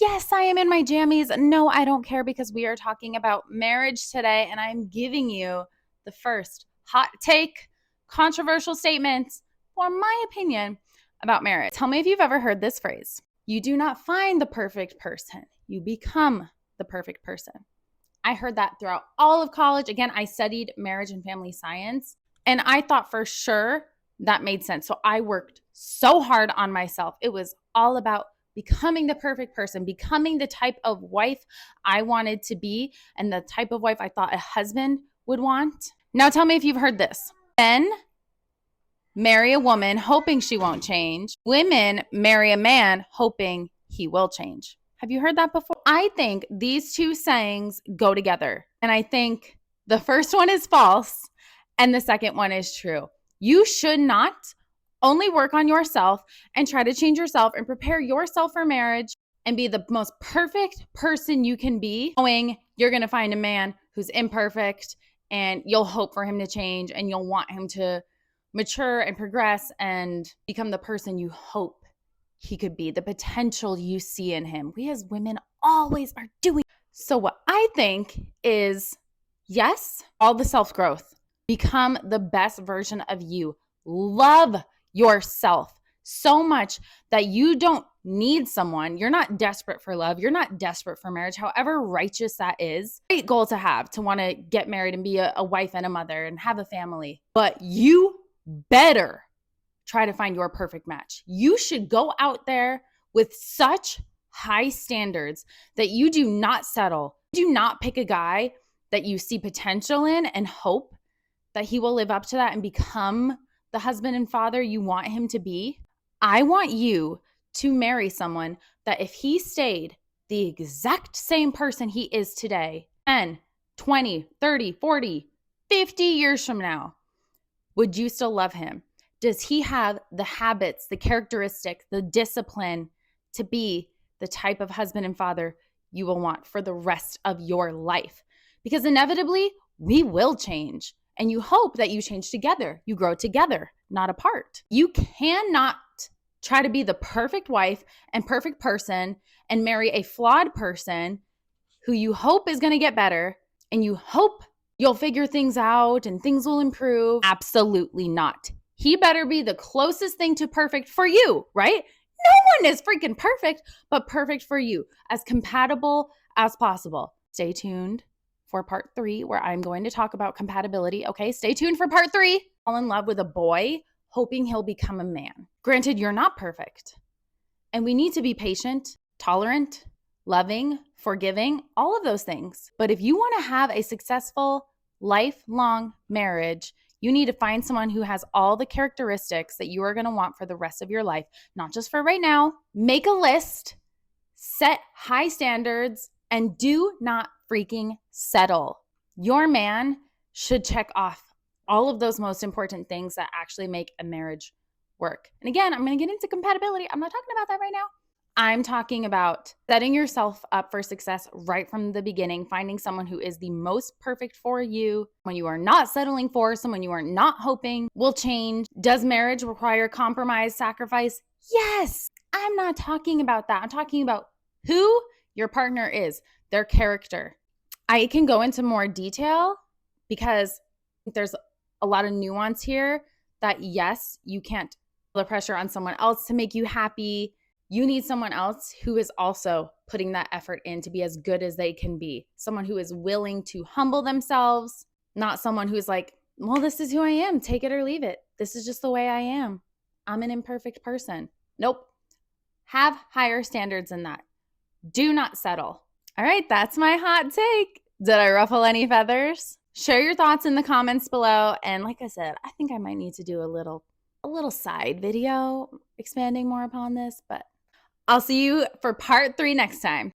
Yes, I am in my jammies. No, I don't care because we are talking about marriage today, and I'm giving you the first hot take, controversial statements, for my opinion about marriage. Tell me if you've ever heard this phrase. You do not find the perfect person, you become the perfect person. I heard that throughout all of college. Again, I studied marriage and family science, and I thought for sure that made sense. So I worked so hard on myself. It was all about becoming the perfect person, becoming the type of wife I wanted to be, and the type of wife I thought a husband would want. Now, tell me if you've heard this. Men marry a woman hoping she won't change, women marry a man hoping he will change. Have you heard that before? I think these two sayings go together. And I think the first one is false and the second one is true. You should not only work on yourself and try to change yourself and prepare yourself for marriage and be the most perfect person you can be, knowing you're going to find a man who's imperfect and you'll hope for him to change and you'll want him to mature and progress and become the person you hope he could be, the potential you see in him. We as women always are doing. So what I think is, yes, all the self-growth. Become the best version of you. Love yourself so much that you don't need someone. You're not desperate for love. You're not desperate for marriage, however righteous that is. Great goal to have, to want to get married and be a wife and a mother and have a family. But you better try to find your perfect match. You should go out there with such high standards that you do not settle. Do not pick a guy that you see potential in and hope that he will live up to that and become the husband and father you want him to be. I want you to marry someone that if he stayed the exact same person he is today, 10, 20, 30, 40, 50 years from now, would you still love him? Does he have the habits, the characteristics, the discipline to be the type of husband and father you will want for the rest of your life? Because inevitably, we will change. And you hope that you change together. You grow together, not apart. You cannot try to be the perfect wife and perfect person and marry a flawed person who you hope is going to get better and you hope you'll figure things out and things will improve. Absolutely not. He better be the closest thing to perfect for you, right? No one is freaking perfect, but perfect for you, as compatible as possible. Stay tuned for part 3, where I'm going to talk about compatibility. Okay, stay tuned for part 3. Fall in love with a boy, hoping he'll become a man. Granted, you're not perfect. And we need to be patient, tolerant, loving, forgiving, all of those things. But if you want to have a successful, lifelong marriage, you need to find someone who has all the characteristics that you are going to want for the rest of your life, not just for right now. Make a list, set high standards, and do not freaking settle. Your man should check off all of those most important things that actually make a marriage work. And again, I'm going to get into compatibility. I'm not talking about that right now. I'm talking about setting yourself up for success right from the beginning, finding someone who is the most perfect for you, when you are not settling for, someone you are not hoping will change. Does marriage require compromise, sacrifice? Yes. I'm not talking about that. I'm talking about who your partner is, their character. I can go into more detail because there's a lot of nuance here that, yes, you can't put the pressure on someone else to make you happy. You need someone else who is also putting that effort in to be as good as they can be. Someone who is willing to humble themselves, not someone who's like, well, this is who I am. Take it or leave it. This is just the way I am. I'm an imperfect person. Nope. Have higher standards than that. Do not settle. All right, that's my hot take. Did I ruffle any feathers? Share your thoughts in the comments below. And like I said, I think I might need to do a little side video expanding more upon this, but I'll see you for part 3 next time.